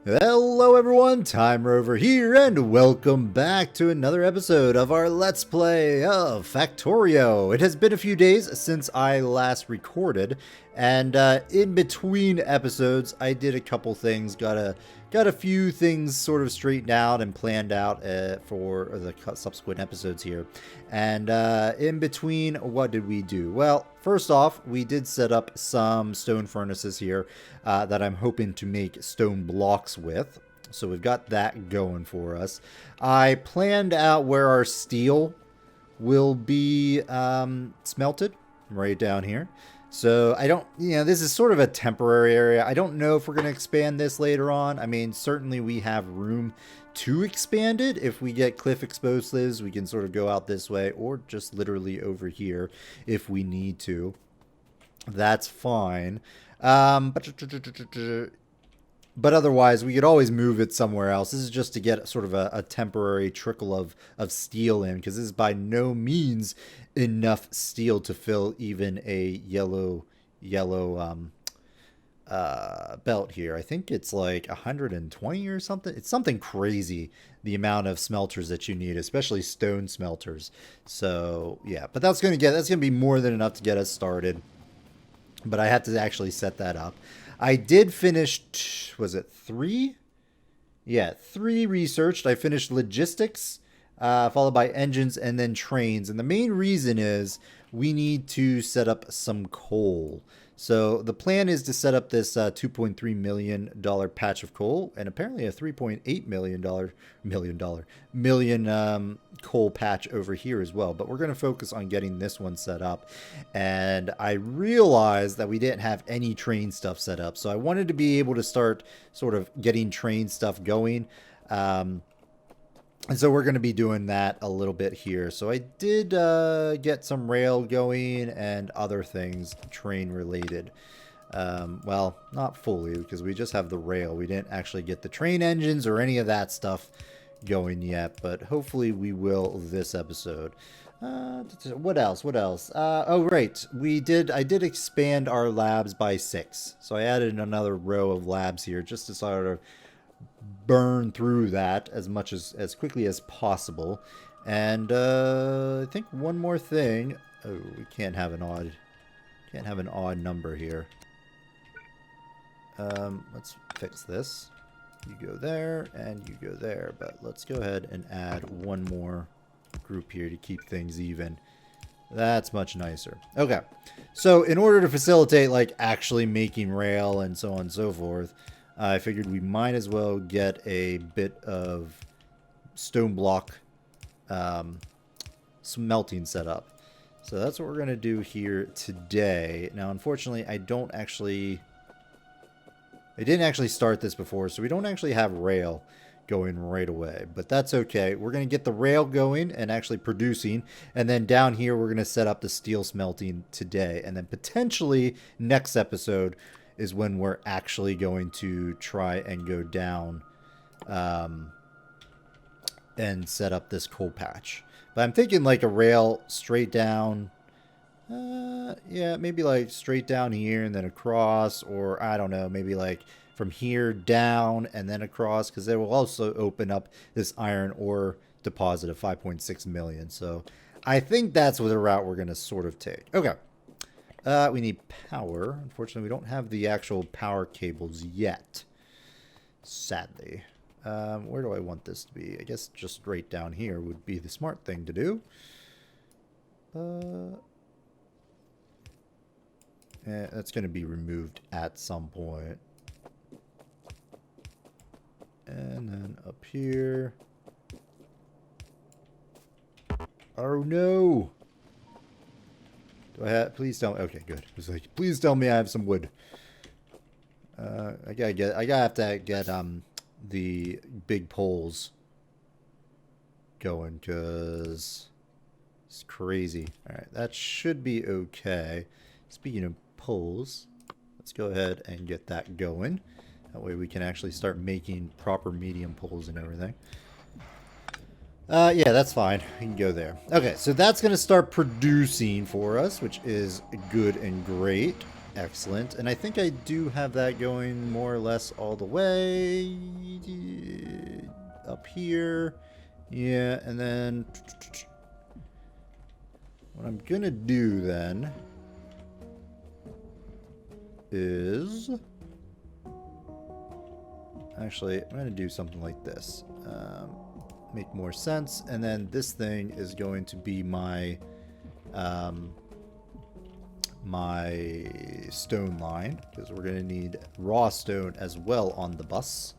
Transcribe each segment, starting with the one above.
Hello everyone, Time Rover here, and welcome back to another episode of our Let's Play of Factorio. It has been a few days since I last recorded, and in between episodes, I did a couple things, got a few things sort of straightened out and planned out for the subsequent episodes here. And in between, what did we do? Well, first off, we did set up some stone furnaces here that I'm hoping to make stone blocks with. So we've got that going for us. I planned out where our steel will be smelted right down here. So I don't, this is sort of a temporary area. I don't know if we're going to expand this later on. I mean, certainly we have room to expand it. If we get cliff explosives, we can sort of go out this way or just literally over here if we need to. That's fine. But otherwise, we could always move it somewhere else. This is just to get sort of a temporary trickle of steel in, because this is by no means enough steel to fill even a yellow belt here. I think it's like 120 or something. It's something crazy, the amount of smelters that you need, especially stone smelters. So yeah, but that's gonna be more than enough to get us started. But I had to actually set that up. I did finish, was it 3? Yeah, 3 researched. I finished logistics, followed by engines, and then trains. And the main reason is we need to set up some coal. So the plan is to set up this $2.3 million patch of coal, and apparently a $3.8 million coal patch over here as well. But we're going to focus on getting this one set up. And I realized that we didn't have any train stuff set up, so I wanted to be able to start sort of getting train stuff going. And so we're going to be doing that a little bit here. So I did get some rail going and other things train related. Well, not fully, because we just have the rail. We didn't actually get the train engines or any of that stuff going yet, but hopefully we will this episode. What else? Oh, right. I did expand our labs by 6. So I added another row of labs here just to sort of burn through that as quickly as possible. And I think one more thing. Oh, we can't have an odd number here. Let's fix this. You go there and you go there, but let's go ahead and add one more group here to keep things even. That's much nicer. Okay, so in order to facilitate like actually making rail and so on and so forth, I figured we might as well get a bit of stone block smelting set up. So that's what we're going to do here today. Now, unfortunately, I didn't actually start this before, so we don't actually have rail going right away. But that's okay. We're going to get the rail going and actually producing. And then down here, we're going to set up the steel smelting today. And then potentially next episode is when we're actually going to try and go down and set up this coal patch. But I'm thinking like a rail straight down. Yeah, maybe like straight down here and then across, or I don't know, maybe like from here down and then across, because it will also open up this iron ore deposit of 5.6 million. So I think that's the route we're going to sort of take. Okay. We need power. Unfortunately, we don't have the actual power cables yet. Sadly. Where do I want this to be? I guess just right down here would be the smart thing to do. That's going to be removed at some point. And then up here. Oh no! Do I have? Please tell me. Okay, good. It was like, please tell me I have some wood. I gotta have to get the big poles going, because it's crazy. All right, that should be okay. Speaking of poles, let's go ahead and get that going. That way we can actually start making proper medium poles and everything. Yeah, that's fine. We can go there. Okay, so that's going to start producing for us, which is good and great. Excellent. And I think I do have that going more or less all the way. up here. Yeah, and then what I'm gonna do then is actually I'm gonna do something like this. Make more sense, and then this thing is going to be my my stone line, because we're going to need raw stone as well on the bus.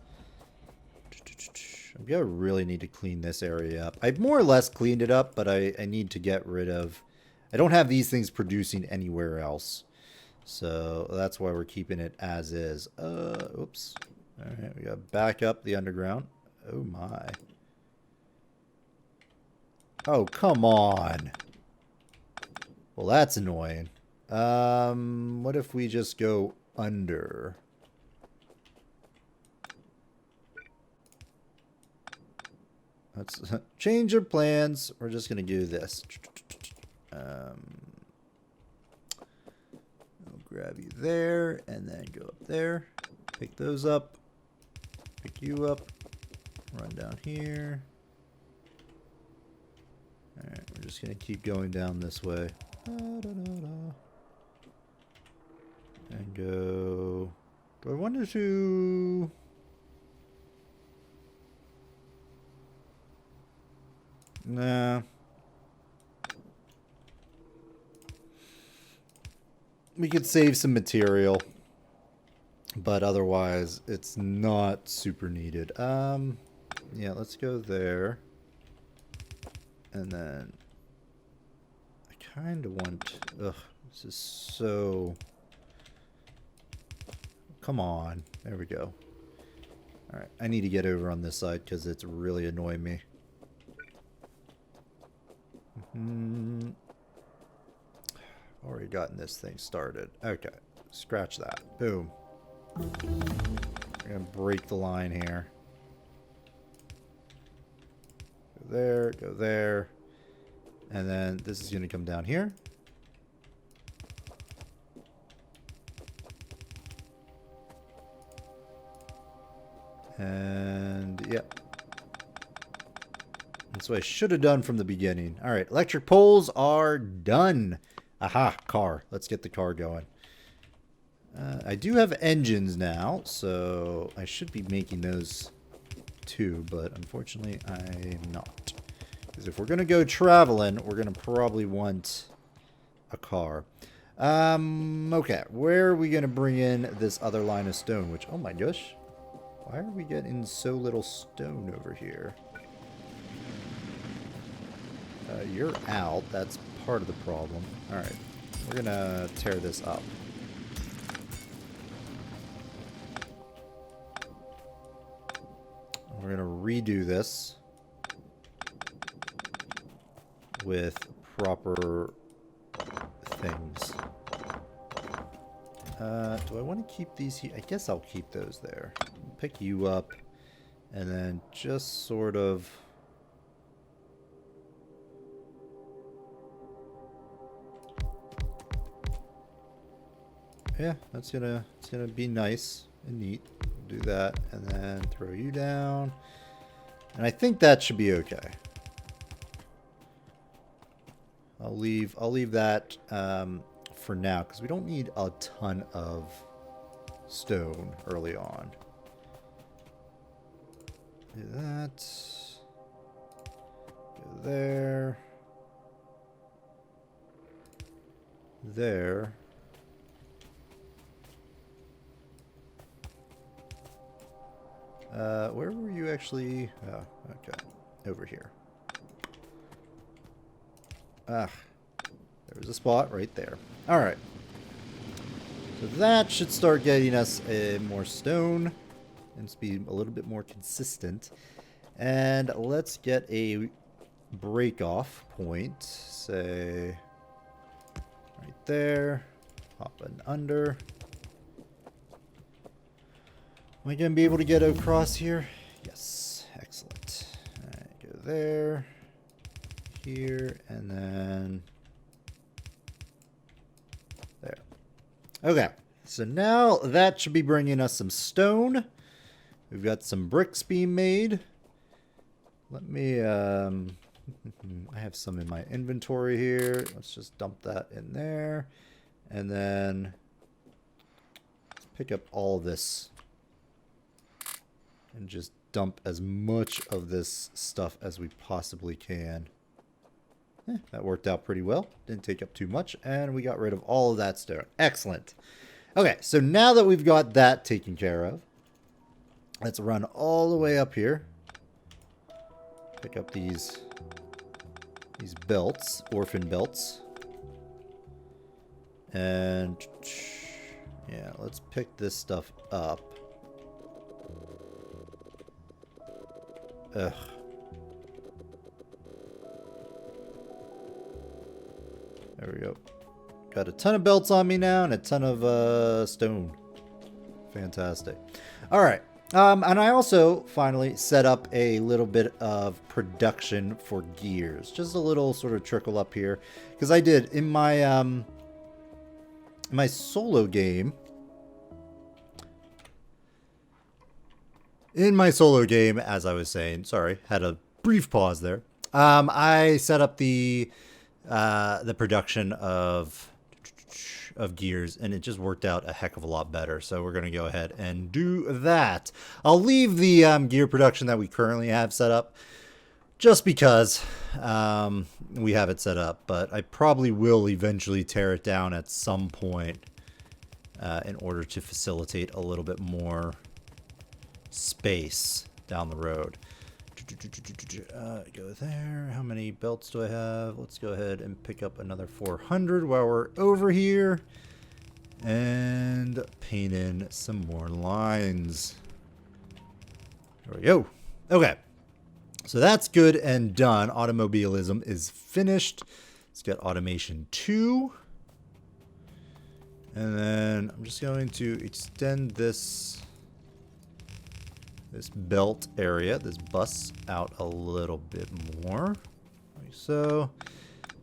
I'm going to really need to clean this area up. I've more or less cleaned it up, but I need to get rid of... I don't have these things producing anywhere else. So that's why we're keeping it as is. Oops. Alright, we got to back up the underground. Oh my. Oh, come on. Well, that's annoying. What if we just go under? Let's change our plans. We're just going to do this. I'll grab you there and then go up there. Pick those up. Pick you up. Run down here. Alright, we're just going to keep going down this way. And go... Do I want to... Nah. We could save some material. But otherwise, it's not super needed. Yeah, let's go there. And then... I kind of want... Ugh, this is so... Come on. There we go. Alright, I need to get over on this side because it's really annoying me. Already gotten this thing started. Okay, scratch that. Boom. We're going to break the line here. Go there. And then this is going to come down here. And, yep. That's what I should have done from the beginning. Alright, electric poles are done. Aha, car. Let's get the car going. I do have engines now, so I should be making those too, but unfortunately I'm not. Because if we're going to go traveling, we're going to probably want a car. Okay, where are we going to bring in this other line of stone? Which, oh my gosh, why are we getting so little stone over here? You're out. That's part of the problem. Alright, we're going to tear this up. We're going to redo this with proper things. Do I want to keep these here? I guess I'll keep those there. Pick you up and then just sort of... Yeah, it's gonna be nice and neat. Do that and then throw you down. And I think that should be okay. I'll leave that for now because we don't need a ton of stone early on. Do that. Go there. There. Where were you actually? Oh, okay. Over here. Ah, there was a spot right there. Alright. So that should start getting us more stone and be a little bit more consistent. And let's get a break off point. Say right there. Hop an under. Am I going to be able to get across here? Yes. Excellent. Alright, go there. Here, and then... there. Okay. So now that should be bringing us some stone. We've got some bricks being made. let me, I have some in my inventory here. Let's just dump that in there. And then let's pick up all this and just dump as much of this stuff as we possibly can. That worked out pretty well. Didn't take up too much, and we got rid of all of that stone. Excellent. Okay, so now that we've got that taken care of, let's run all the way up here. Pick up these belts, orphan belts. And yeah, let's pick this stuff up. Ugh. There we go. Got a ton of belts on me now and a ton of stone. Fantastic. All right. And I also finally set up a little bit of production for gears. Just a little sort of trickle up here. Because I did in my solo game. In my solo game, as I was saying, sorry, had a brief pause there. I set up the production of gears, and it just worked out a heck of a lot better. So we're going to go ahead and do that. I'll leave the gear production that we currently have set up just because we have it set up, but I probably will eventually tear it down at some point in order to facilitate a little bit more space down the road. Go there. How many belts do I have? Let's go ahead and pick up another 400 while we're over here and paint in some more lines. There we go. Okay, so that's good and done. Automobilism is finished. Let's get automation 2. And then I'm just going to extend this belt area, this bus, out a little bit more, like so.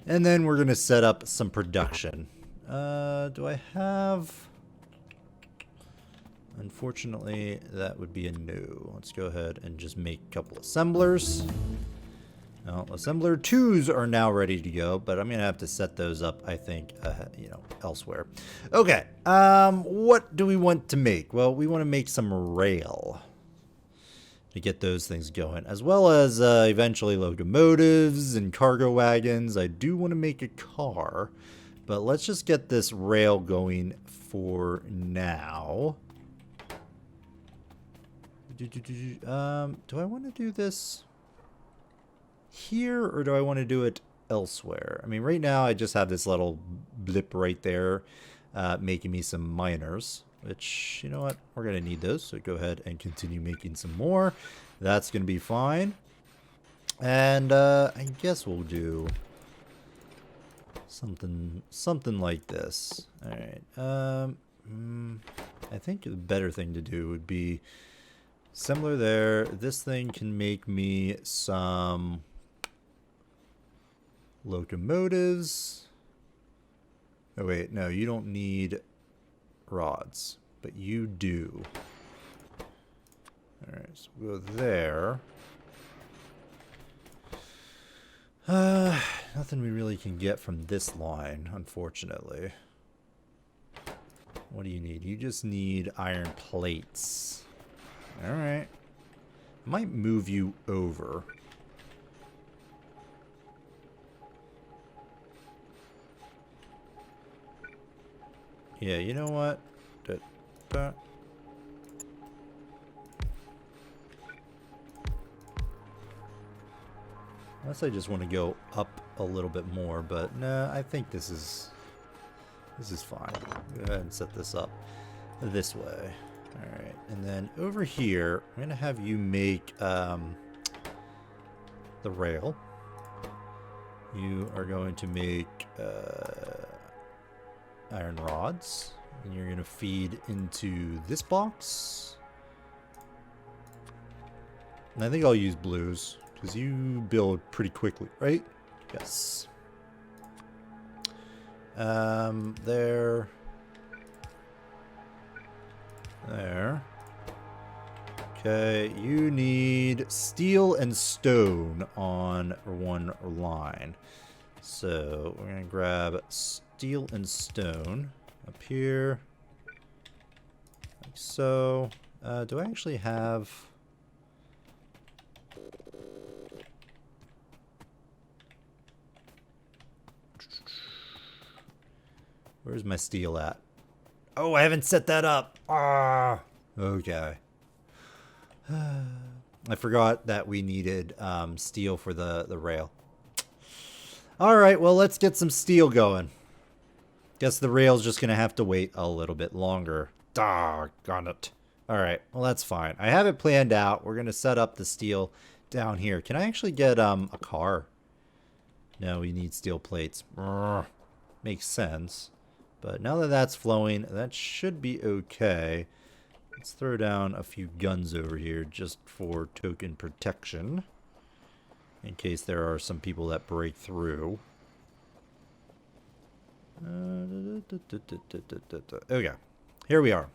And then we're going to set up some production. Do I have... Unfortunately, that would be a no. Let's go ahead and just make a couple assemblers. Now, assembler 2s are now ready to go, but I'm going to have to set those up, I think, elsewhere. Okay, what do we want to make? Well, we want to make some rail to get those things going, as well as eventually locomotives and cargo wagons. I do want to make a car, but let's just get this rail going for now. Do I want to do this here, or do I want to do it elsewhere? I mean, right now I just have this little blip right there making me some miners. Which, you know what, we're going to need those, so go ahead and continue making some more. That's going to be fine. And I guess we'll do something like this. Alright, I think the better thing to do would be similar there. This thing can make me some locomotives. Oh wait, no, you don't need rods, but you do. Alright, so we'll go there. Nothing we really can get from this line, unfortunately. What do you need? You just need iron plates. Alright. I might move you over. Yeah, you know what? Unless I just want to go up a little bit more, but nah, I think this is fine. Go ahead and set this up this way. Alright, and then over here, I'm going to have you make the rail. You are going to make iron rods, and you're going to feed into this box. And I think I'll use blues, because you build pretty quickly, right? Yes. There. Okay, you need steel and stone on one line. So we're going to grab steel and stone up here. Like so. Do I actually have... Where's my steel at? Oh, I haven't set that up. Ah, okay. I forgot that we needed steel for the rail. All right, well, let's get some steel going. Guess the rail's just going to have to wait a little bit longer. Doggone it. All right, well, that's fine. I have it planned out. We're going to set up the steel down here. Can I actually get a car? No, we need steel plates. Makes sense. But now that that's flowing, that should be okay. Let's throw down a few guns over here just for token protection. In case there are some people that break through. Okay, here we are.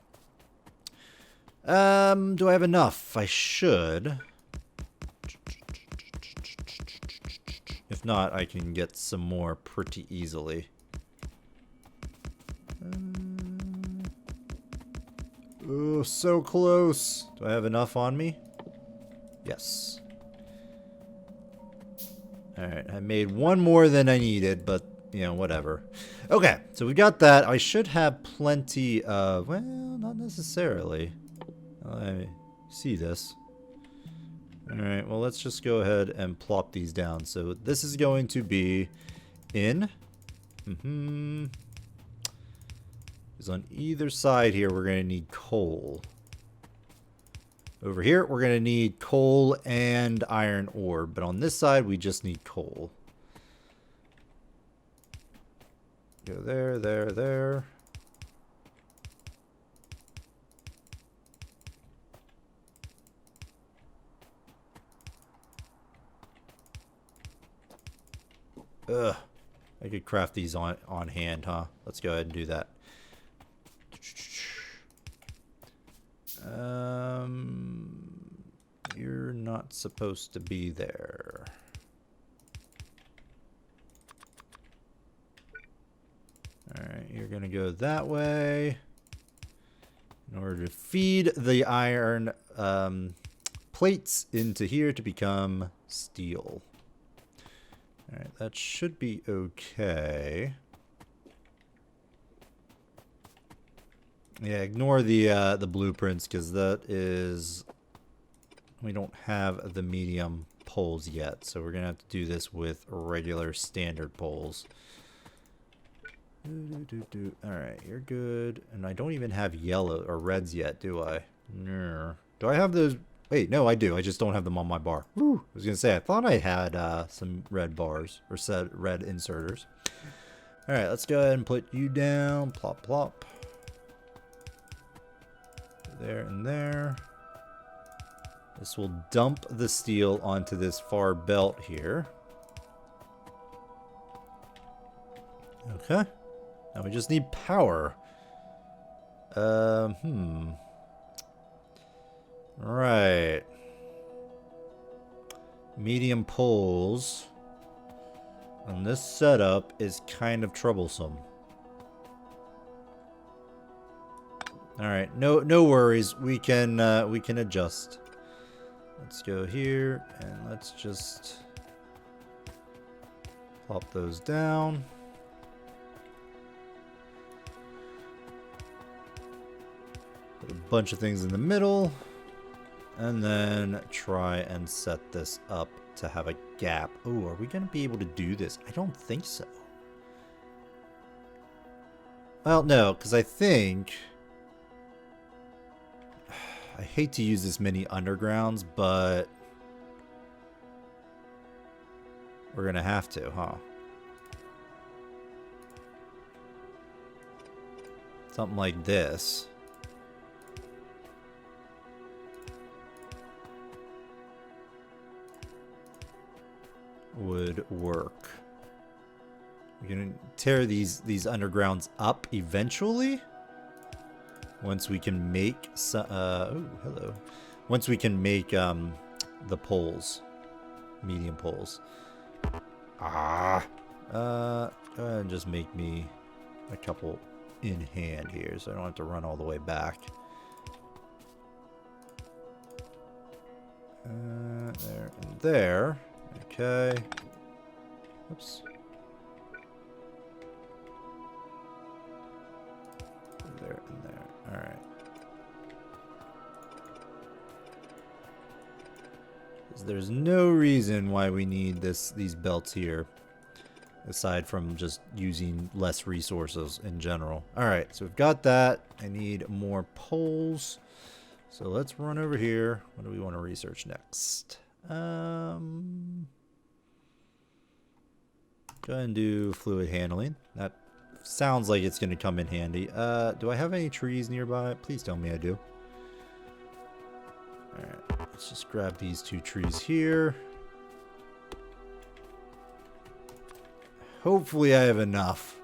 Do I have enough? I should. If not, I can get some more pretty easily. Oh, so close. Do I have enough on me? Yes. Alright, I made one more than I needed, but, you know, whatever. Okay, so we got that. I should have plenty of... Well, not necessarily. I see this. Alright, well, let's just go ahead and plop these down. So this is going to be in... Because on either side here, we're going to need coal. Over here, we're going to need coal and iron ore. But on this side, we just need coal. Go there, there, there. Ugh. I could craft these on hand, huh? Let's go ahead and do that. You're not supposed to be there. Alright, you're gonna go that way. In order to feed the iron plates into here to become steel. Alright, that should be okay. Yeah, ignore the blueprints because that is... We don't have the medium poles yet, so we're going to have to do this with regular standard poles. Alright, you're good. And I don't even have yellow or reds yet, do I? No. Do I have those? Wait, no, I do. I just don't have them on my bar. Woo. I was going to say, I thought I had some red bars, or red inserters. Alright, let's go ahead and put you down. Plop, plop. There and there. This will dump the steel onto this far belt here. Okay. Now we just need power. Right. Medium poles on this setup is kind of troublesome. All right, no worries. We can adjust. Let's go here and let's just plop those down. Put a bunch of things in the middle and then try and set this up to have a gap. Oh, are we going to be able to do this? I don't think so. Well, no, because I think... I hate to use this many undergrounds, but we're going to have to, huh? Something like this. Would work. We're going to tear these undergrounds up eventually. Once we can make some, oh, hello. Once we can make the poles, medium poles. Go ahead and just make me a couple in hand here, so I don't have to run all the way back. There and there. Okay. Oops. There and there. All right. There's no reason why we need these belts here, aside from just using less resources in general. All right, so we've got that. I need more poles. So let's run over here. What do we want to research next? Go ahead and do fluid handling. That sounds like it's going to come in handy. Do I have any trees nearby? Please tell me I do. Alright, let's just grab these 2 trees here. Hopefully I have enough.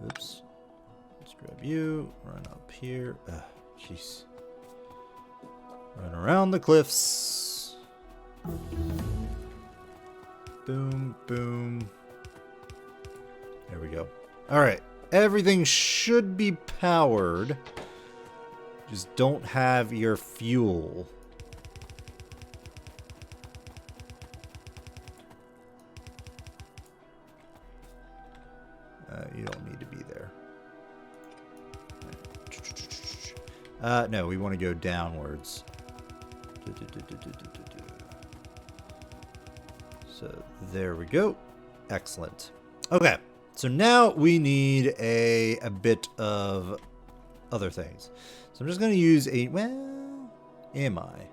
Oops. Let's grab you. Run up here. Jeez. Run around the cliffs. Boom, boom. There we go. Alright. Everything should be powered. Just don't have your fuel. You don't need to be there. No, we want to go downwards. So there we go. Excellent. Okay. So now we need a bit of other things. So I'm just going to use well, am I?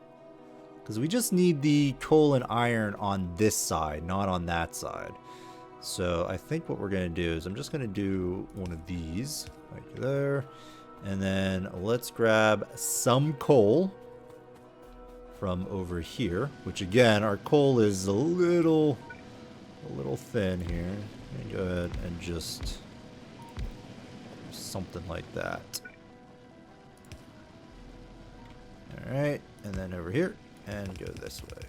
Because we just need the coal and iron on this side, not on that side. So I think what we're going to do is I'm just going to do one of these, like there. And then let's grab some coal from over here, which again, our coal is a little thin here. Go ahead and just something like that. Alright, and then over here, and go this way.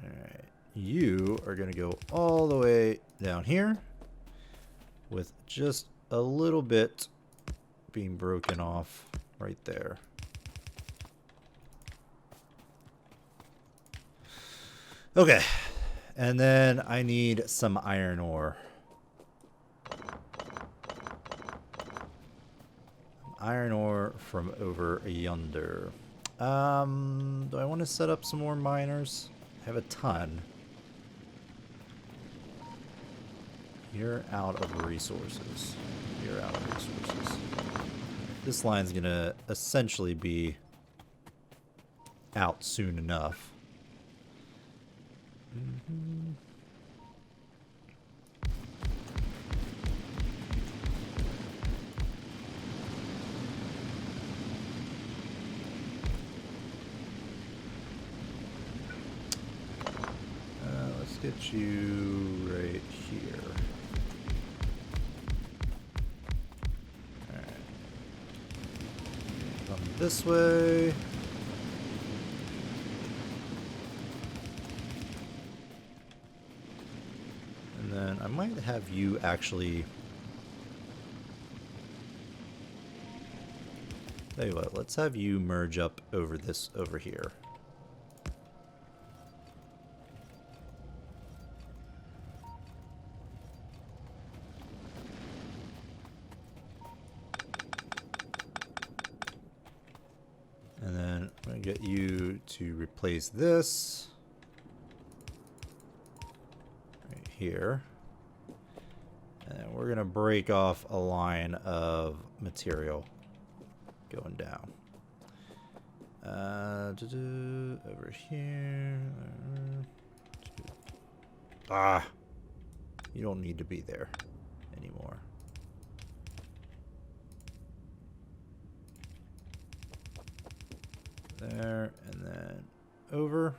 Alright, you are going to go all the way down here, with just a little bit being broken off right there. Okay, and then I need some iron ore. Iron ore from over yonder. Do I want to set up some more miners? I have a ton. You're out of resources. You're out of resources. This line's gonna essentially be out soon enough. Let's get you right here. Alright. Come this way. And then I might have you actually... Tell you what, let's have you merge up over this over here. And then I'm going to get you to replace this right here. And then we're going to break off a line of material going down. Over here. You don't need to be there anymore. There, and then over.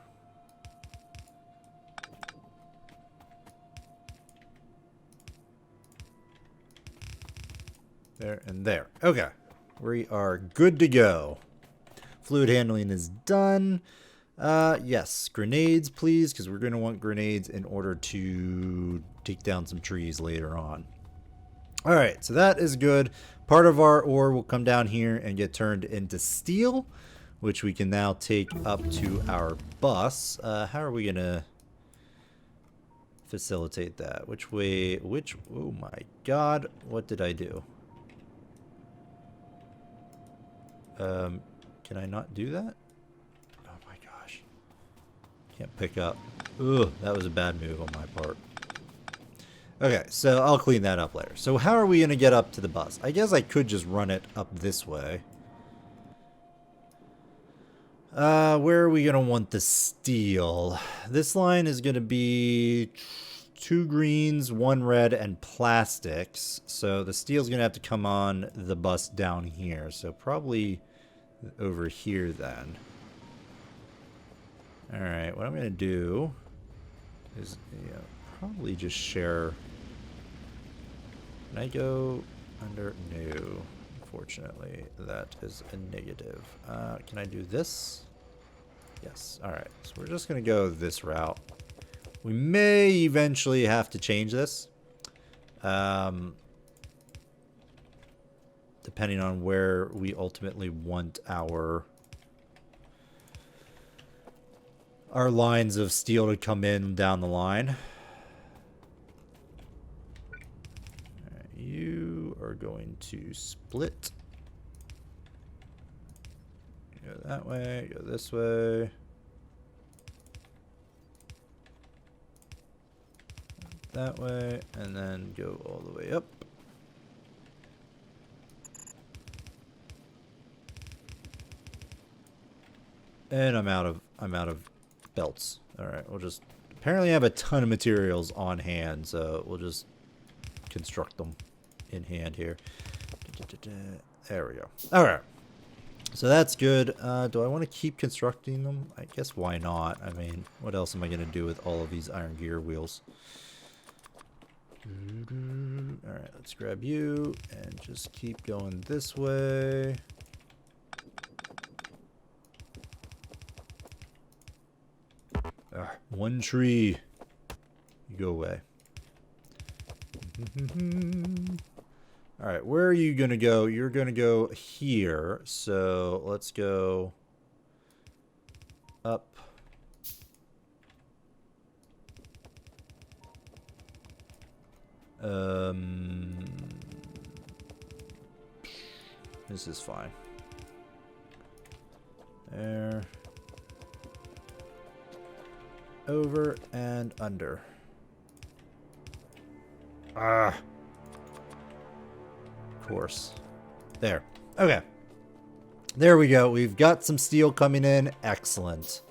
There and there. Okay. We are good to go. Fluid handling is done. Yes, grenades, please, because we're going to want grenades in order to take down some trees later on. All right, so that is good. Part of our ore will come down here and get turned into steel, which we can now take up to our bus. How are we going to facilitate that? Which way? Oh my god, what did I do? Can I not do that? Oh my gosh. Can't pick up. Ugh, that was a bad move on my part. Okay, so I'll clean that up later. So how are we going to get up to the bus? I guess I could just run it up this way. Where are we going to want the steel? This line is going to be 2 greens, 1 red, and plastics. So the steel's going to have to come on the bus down here. So probably over here then. Alright, what I'm going to do is probably just share. Can I go under? No. Unfortunately, that is a negative. Can I do this? Yes. Alright, so we're just going to go this route. We may eventually have to change this. Depending on where we ultimately want our lines of steel to come in down the line. Alright, you are going to split. Go that way, go this way. That way, and then go all the way up. And I'm out of belts. Alright, we'll just apparently have a ton of materials on hand, so we'll just construct them in hand here. There we go. Alright. So that's good. Do I want to keep constructing them? I guess why not? I mean, what else am I going to do with all of these iron gear wheels? Alright, let's grab you and just keep going this way. One tree. You go away. Alright, where are you going to go? You're going to go here. So let's go up. This is fine. There. Over and under. Of course. There. Okay. There we go. We've got some steel coming in. Excellent.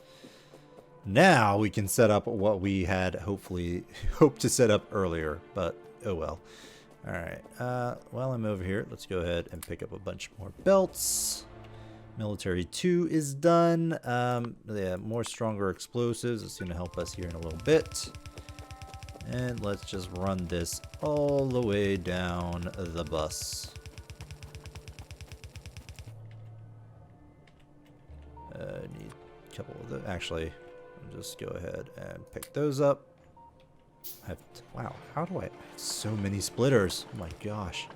Now we can set up what we had hopefully hoped to set up earlier, but oh well. Alright. While I'm over here, let's go ahead and pick up a bunch more belts. Military 2 is done. Yeah, more stronger explosives. It's going to help us here in a little bit. And let's just run this all the way down the bus. Need a couple of those. Actually, I'll just go ahead and pick those up. Wow, how do I... So many splitters. Oh my gosh.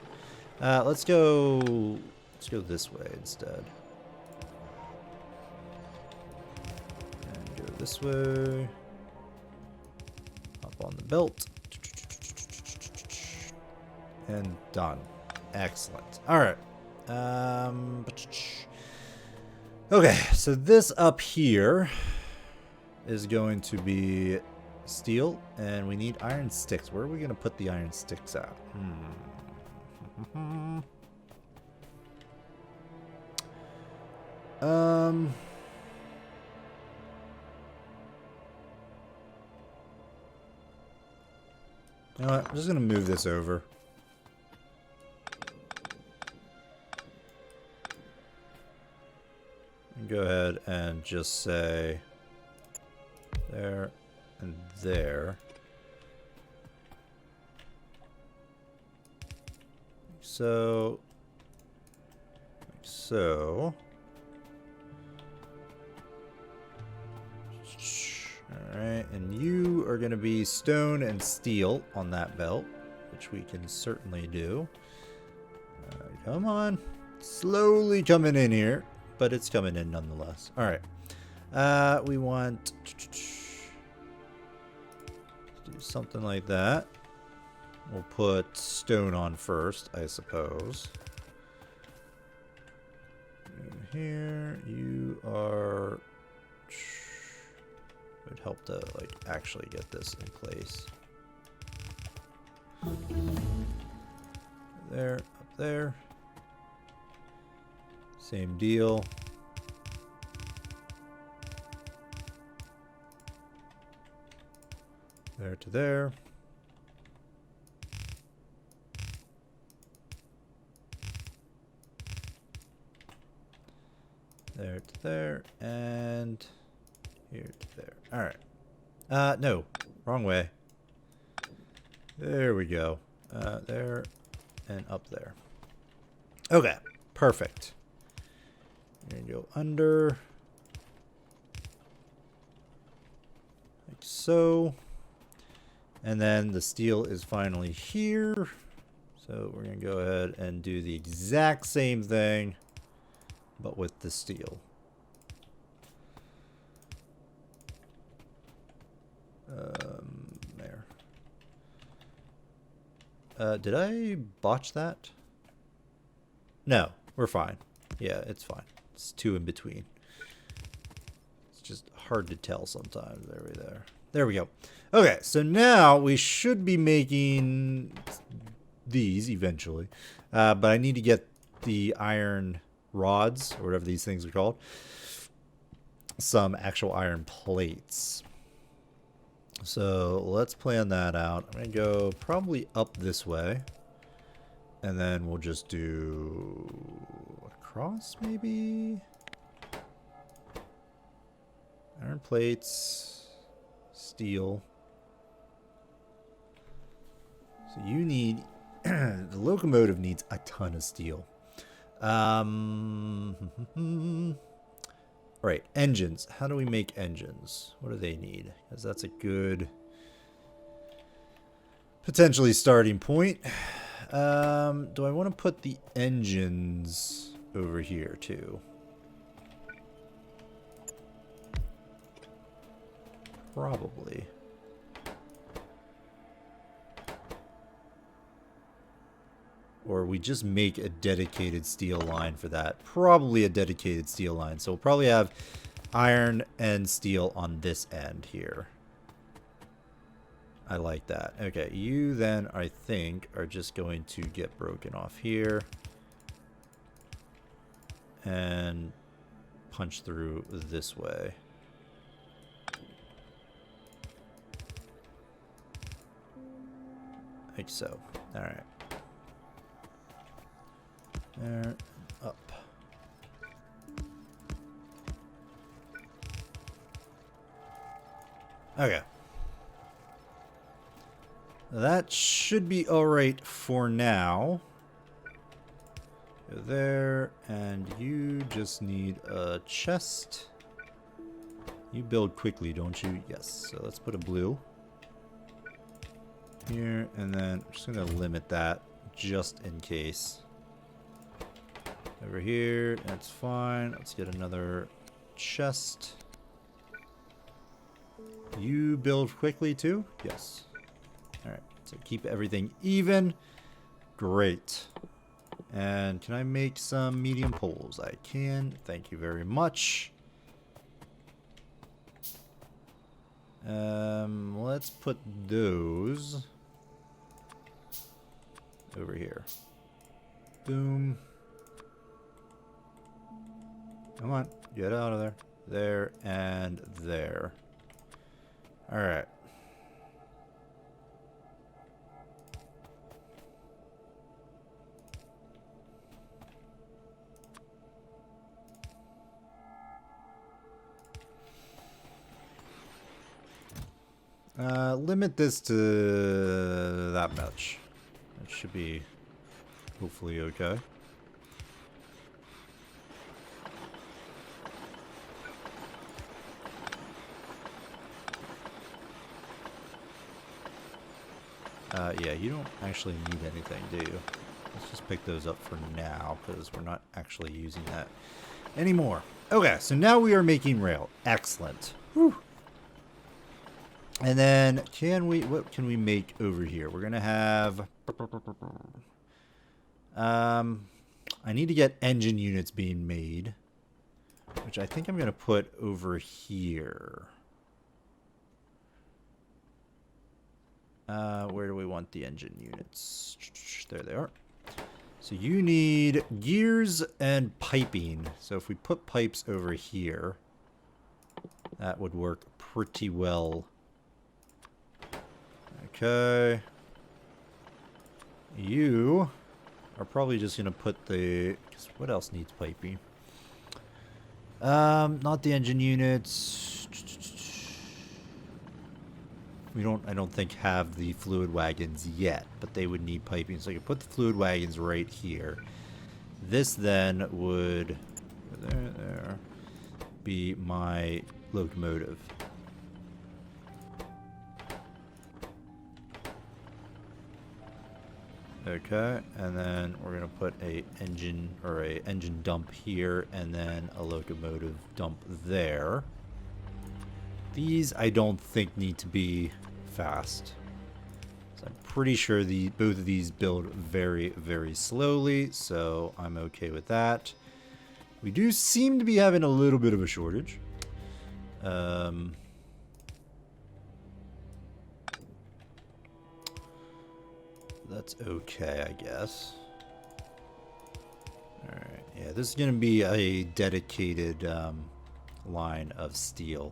Let's go this way instead. This way. Up on the belt. And done. Excellent. Alright. Okay, so this up here is going to be steel, and we need iron sticks. Where are we going to put the iron sticks at? You know what? I'm just going to move this over. And go ahead and just say there and there. so. Like so. Alright, and you are going to be stone and steel on that belt, which we can certainly do. Come on. Slowly coming in here, but it's coming in nonetheless. Alright. We want to do something like that. We'll put stone on first, I suppose. Here, you are... It would help to, like, actually get this in place. There, up there. Same deal. There to there. There to there, and here to there. Alright. No. Wrong way. There we go. There and up there. Okay. Perfect. And go under. Like so. And then the steel is finally here. So we're going to go ahead and do the exact same thing, but with the steel. There. Did I botch that? No, we're fine. Yeah, it's fine. It's two in between. It's just hard to tell sometimes. There we go. Okay, so now we should be making these eventually. But I need to get the iron rods, or whatever these things are called. Some actual iron plates. So let's plan that out. I'm going to go probably up this way. And then we'll just do across, maybe? Iron plates, steel. So you need, the locomotive needs a ton of steel. Right, engines. How do we make engines? What do they need? Because that's a good, potentially starting point. Do I want to put the engines over here too? Probably. Or we just make a dedicated steel line for that. Probably a dedicated steel line. So we'll probably have iron and steel on this end here. I like that. Okay, you then, I think, are just going to get broken off here. And punch through this way. Like so. Alright. There, up. Okay. That should be alright for now. Go there, and you just need a chest. You build quickly, don't you? Yes. So let's put a blue here, and then I'm just going to limit that just in case. Over here, that's fine. Let's get another chest. You build quickly too? Yes. Alright, so keep everything even. Great. And can I make some medium poles? I can. Thank you very much. Let's put those over here. Boom. Come on, get out of there. There and there. Alright. Limit this to that much. That should be hopefully okay. Yeah, you don't actually need anything, do you? Let's just pick those up for now, because we're not actually using that anymore. Okay, so now we are making rail. Excellent. Whew. And then, what can we make over here? We're going to have... I need to get engine units being made, which I think I'm going to put over here. Where do we want the engine units? There they are. So you need gears and piping. So if we put pipes over here, that would work pretty well. Okay. You are probably just going to put the... What else needs piping? Not the engine units. I don't think have the fluid wagons yet, but they would need piping. So I could put the fluid wagons right here. This then would there be my locomotive. Okay, and then we're gonna put a engine dump here, and then a locomotive dump there. These I don't think need to be fast. So I'm pretty sure both of these build very, very slowly, so I'm okay with that. We do seem to be having a little bit of a shortage. That's okay, I guess. Alright, yeah, this is going to be a dedicated line of steel.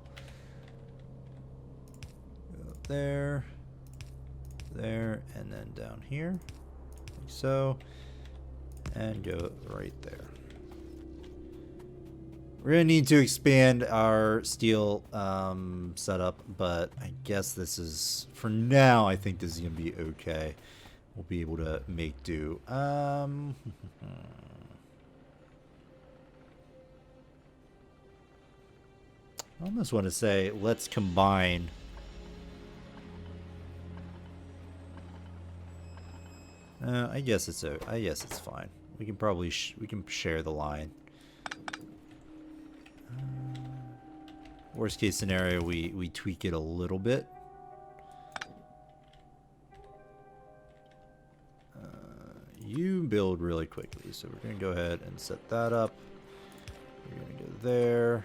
There, and then down here, like so, and go right there. We're gonna need to expand our steel setup, but I guess this is, for now, I think this is gonna be okay. We'll be able to make do. I almost want to say, let's combine. I guess it's fine. We can probably we can share the line. Worst case scenario, we tweak it a little bit. You build really quickly, so we're gonna go ahead and set that up. We're gonna go there.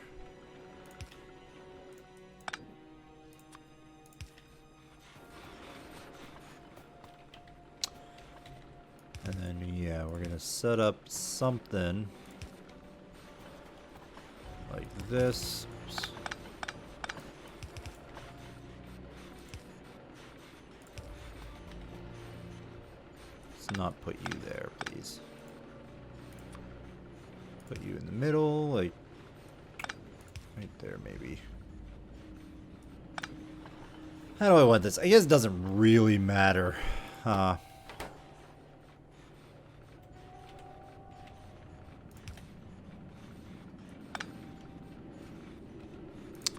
And then, yeah, we're going to set up something like this. Oops. Let's not put you there, please. Put you in the middle, like right there, maybe. How do I want this? I guess it doesn't really matter.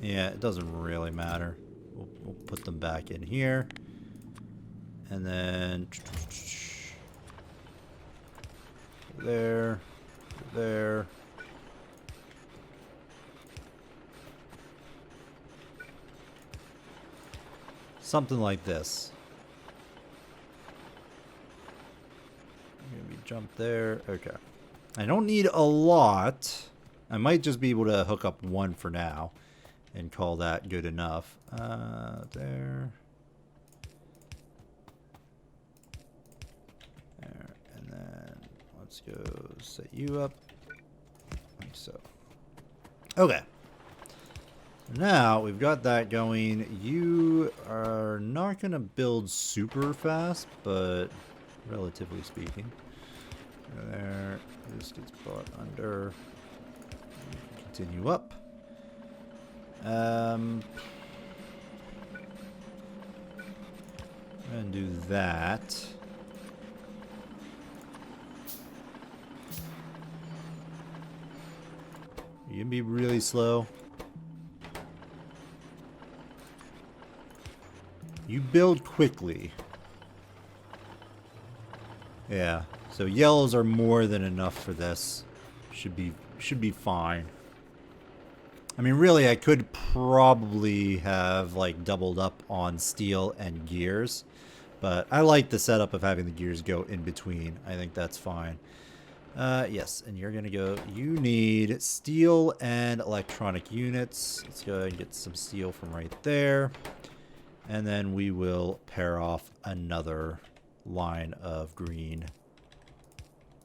Yeah, it doesn't really matter. We'll put them back in here. And then there, there. Something like this. Maybe jump there. Okay. I don't need a lot. I might just be able to hook up one for now and call that good enough. There. There. And then let's go set you up like so. Okay. Now we've got that going. You are not going to build super fast, but relatively speaking. There. This gets brought under. Continue up. And do that. can be really slow. You build quickly. Yeah, so yellows are more than enough for this. Should be fine. I mean, really, I could probably have, like, doubled up on steel and gears. But I like the setup of having the gears go in between. I think that's fine. Yes, and you're going to go... You need steel and electronic units. Let's go ahead and get some steel from right there. And then we will pair off another line of green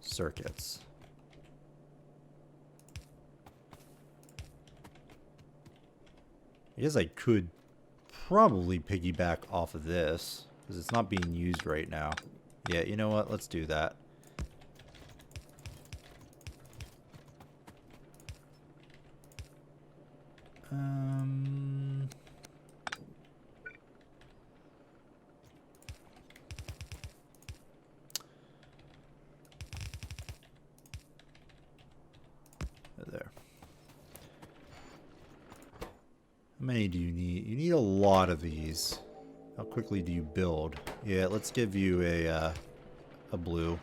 circuits. I guess I could probably piggyback off of this, because it's not being used right now. Yeah, you know what? Let's do that. There. How many do you need? You need a lot of these. How quickly do you build? Yeah, let's give you a blue.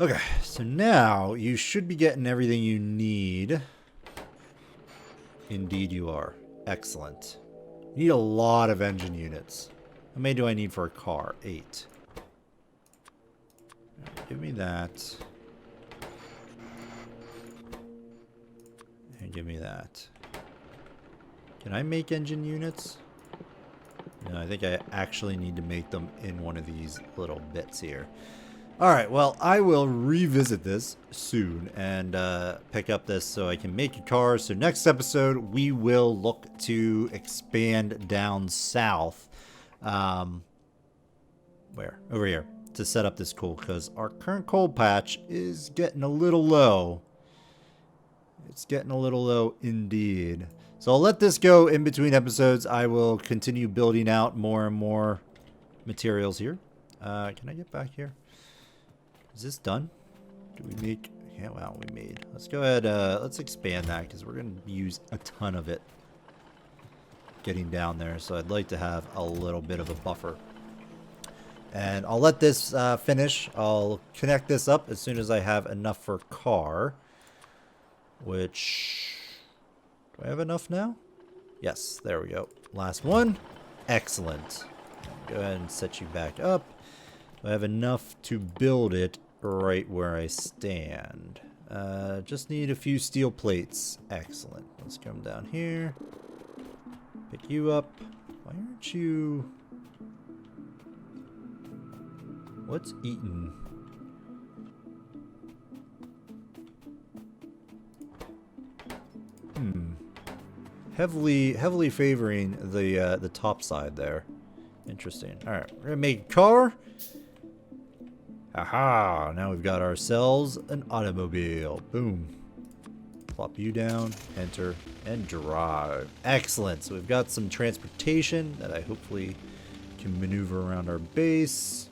Okay, so now you should be getting everything you need. Indeed you are. Excellent. You need a lot of engine units. How many do I need for a car? 8. Right, give me that. And give me that. Can I make engine units? No, I think I actually need to make them in one of these little bits here. Alright, well, I will revisit this soon and pick up this so I can make a car. So next episode, we will look to expand down south. Where? Over here. To set up this coal, because our current coal patch is getting a little low. It's getting a little low indeed. So I'll let this go in between episodes. I will continue building out more and more materials here. Can I get back here? Is this done? Do we make... Yeah, well, we made. Let's go ahead, let's expand that, because we're going to use a ton of it getting down there. So I'd like to have a little bit of a buffer. And I'll let this finish. I'll connect this up as soon as I have enough for car. Which... Do I have enough now? Yes, there we go. Last one. Excellent. Go ahead and set you back up. I have enough to build it right where I stand. Just need a few steel plates. Excellent. Let's come down here. Pick you up. Why aren't you... What's eaten? Heavily favoring the top side there. Interesting. All right, we're gonna make a car. Aha! Now we've got ourselves an automobile. Boom. Plop you down, enter, and drive. Excellent. So we've got some transportation that I hopefully can maneuver around our base.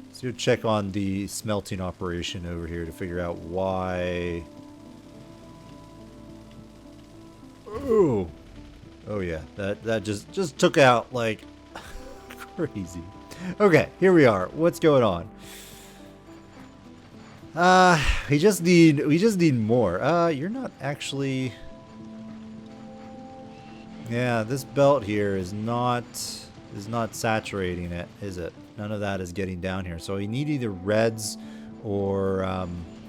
Let's go check on the smelting operation over here to figure out why. Oh, oh yeah, that just took out like crazy. Okay, here we are. What's going on? We just need more. You're not actually. Yeah, this belt here is not saturating it, is it? None of that is getting down here. So we need either reds or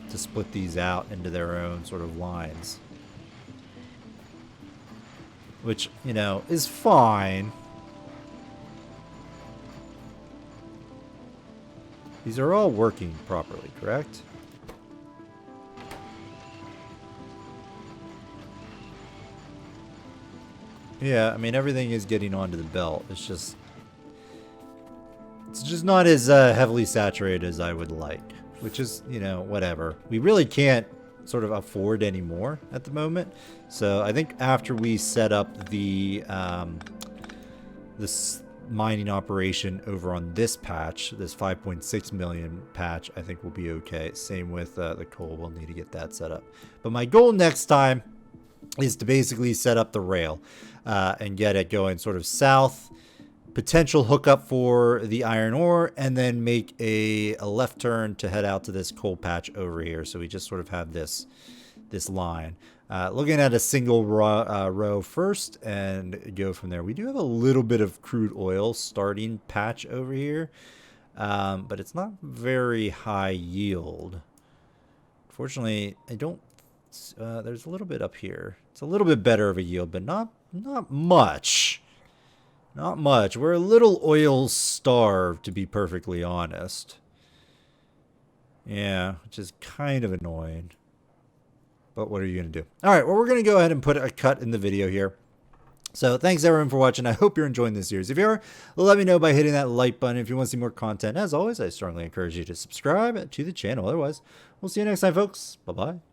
to split these out into their own sort of lines. Which, you know, is fine. These are all working properly, correct? Yeah, I mean, everything is getting onto the belt. It's just not as heavily saturated as I would like, which is, you know, whatever. We really can't sort of afford any more at the moment. So I think after we set up the mining operation over on this patch, this 5.6 million patch, I think will be okay. Same with the coal. We'll need to get that set up. But my goal next time is to basically set up the rail and get it going sort of south, potential hookup for the iron ore, and then make a left turn to head out to this coal patch over here. So we just sort of have this line. Looking at a single row first and go from there. We do have a little bit of crude oil starting patch over here, but it's not very high yield. Fortunately, I don't. There's a little bit up here. It's a little bit better of a yield, but not much. Not much. We're a little oil starved, to be perfectly honest. Yeah, which is kind of annoying. But what are you going to do? All right, well, we're going to go ahead and put a cut in the video here. So thanks, everyone, for watching. I hope you're enjoying this series. If you are, let me know by hitting that like button. If you want to see more content, as always, I strongly encourage you to subscribe to the channel. Otherwise, we'll see you next time, folks. Bye-bye.